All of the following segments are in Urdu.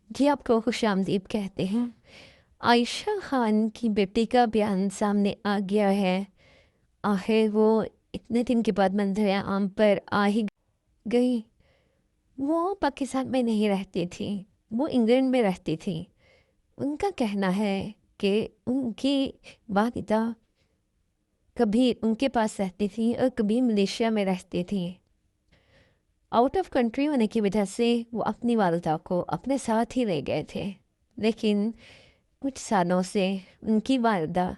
جی آپ کو خوش آمدید کہتے ہیں۔ عائشہ خان کی بیٹی کا بیان سامنے آ گیا ہے۔ آخر وہ اتنے دن کے بعد منظر عام پر آ ہی گئی۔ وہ پاکستان میں نہیں رہتی تھی، وہ انگلینڈ میں رہتی تھی۔ ان کا کہنا ہے کہ ان کی والدہ کبھی ان کے پاس رہتی تھی اور کبھی ملیشیا میں رہتی تھی۔ آؤٹ آف کنٹری ہونے کی وجہ سے وہ اپنی والدہ کو اپنے ساتھ ہی لے گئے تھے، لیکن کچھ سالوں سے ان کی والدہ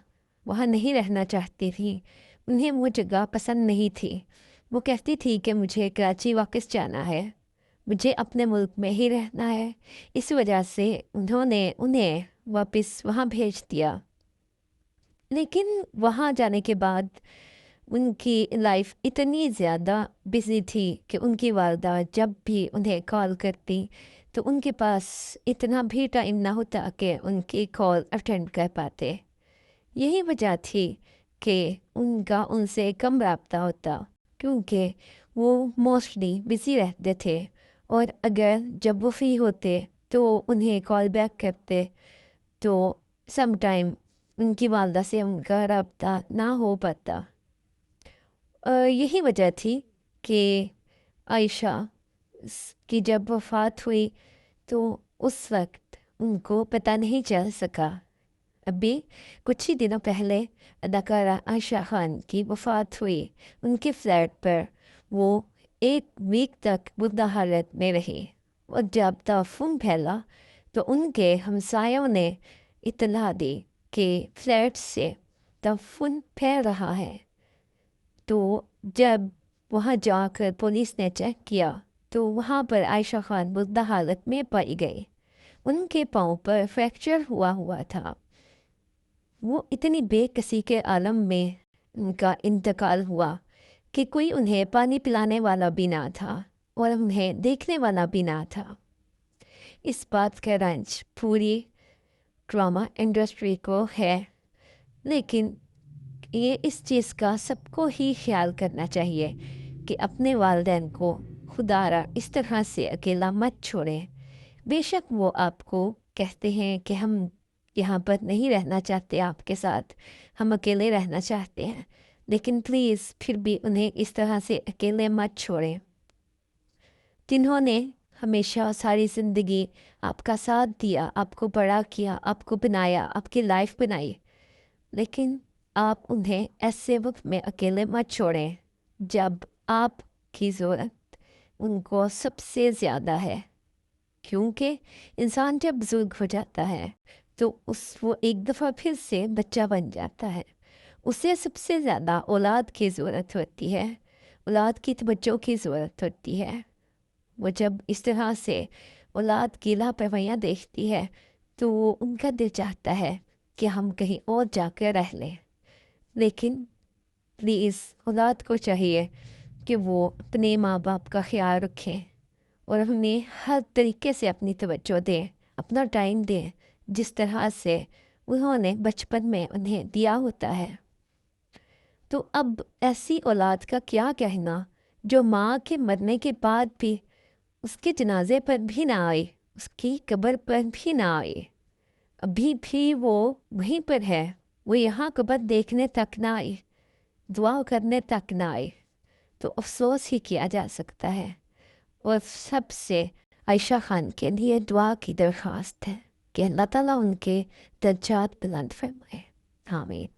وہاں نہیں رہنا چاہتی تھی۔ انہیں وہ جگہ پسند نہیں تھی۔ وہ کہتی تھی کہ مجھے کراچی واپس جانا ہے، مجھے اپنے ملک میں ہی رہنا ہے۔ اس وجہ سے انہوں نے انہیں واپس وہاں بھیج دیا۔ لیکن وہاں جانے کے بعد ان کی لائف اتنی زیادہ بزی تھی کہ ان کی والدہ جب بھی انہیں کال کرتی تو ان کے پاس اتنا بھی ٹائم نہ ہوتا کہ ان کی کال اٹینڈ کر پاتے۔ یہی وجہ تھی کہ ان کا ان سے کم رابطہ ہوتا، کیونکہ وہ موسٹلی بزی رہتے تھے، اور اگر جب وہ فری ہوتے تو انہیں کال بیک کرتے تو سم ٹائم ان کی والدہ سے ان کا رابطہ نہ ہو پاتا۔ یہی وجہ تھی کہ عائشہ کی جب وفات ہوئی تو اس وقت ان کو پتہ نہیں چل سکا۔ ابھی کچھ ہی دنوں پہلے اداکارہ عائشہ خان کی وفات ہوئی۔ ان کے فلیٹ پر وہ 1 ویک تک مردہ حالت میں رہی، اور جب تعفن پھیلا تو ان کے ہمسایوں نے اطلاع دی کہ فلیٹ سے تعفن پھیل رہا ہے۔ تو جب وہاں جا کر پولیس نے چیک کیا تو وہاں پر عائشہ خان مردہ حالت میں پائی گئی۔ ان کے پاؤں پر فریکچر ہوا تھا۔ وہ اتنی بے کسی کے عالم میں ان کا انتقال ہوا کہ کوئی انہیں پانی پلانے والا بھی نہ تھا اور انہیں دیکھنے والا بھی نہ تھا۔ اس بات کا رنج پوری ڈرامہ انڈسٹری کو ہے، لیکن یہ اس چیز کا سب کو ہی خیال کرنا چاہیے کہ اپنے والدین کو خدا را اس طرح سے اکیلا مت چھوڑیں۔ بے شک وہ آپ کو کہتے ہیں کہ ہم یہاں پر نہیں رہنا چاہتے آپ کے ساتھ، ہم اکیلے رہنا چاہتے ہیں، لیکن پلیز پھر بھی انہیں اس طرح سے اکیلے مت چھوڑیں۔ جنہوں نے ہمیشہ ساری زندگی آپ کا ساتھ دیا، آپ کو بڑا کیا، آپ کو بنایا، آپ کی لائف بنائی، لیکن آپ انہیں ایسے وقت میں اکیلے مت چھوڑیں جب آپ کی ضرورت ان کو سب سے زیادہ ہے۔ کیونکہ انسان جب بزرگ ہو جاتا ہے تو وہ ایک دفعہ پھر سے بچہ بن جاتا ہے۔ اسے سب سے زیادہ اولاد کی ضرورت ہوتی ہے، اولاد کی توجہ کی ضرورت ہوتی ہے۔ وہ جب اس طرح سے اولاد کی لاپرواہیاں دیکھتی ہے تو وہ ان کا دل چاہتا ہے کہ ہم کہیں اور جا کر رہ لیں، لیکن پلیز اولاد کو چاہیے کہ وہ اپنے ماں باپ کا خیال رکھیں اور انہیں ہر طریقے سے اپنی توجہ دیں، اپنا ٹائم دیں، جس طرح سے انہوں نے بچپن میں انہیں دیا ہوتا ہے۔ تو اب ایسی اولاد کا کیا کہنا جو ماں کے مرنے کے بعد بھی اس کے جنازے پر بھی نہ آئی، اس کی قبر پر بھی نہ آئی، ابھی بھی وہ وہیں پر ہے، وہ یہاں قبر دیکھنے تک نہ آئی، دعا کرنے تک نہ آئی، تو افسوس ہی کیا جا سکتا ہے۔ اور سب سے عائشہ خان کے لیے دعا کی درخواست ہے کہ اللہ تعالیٰ ان کے درجات بلند فرمائے۔ آمین۔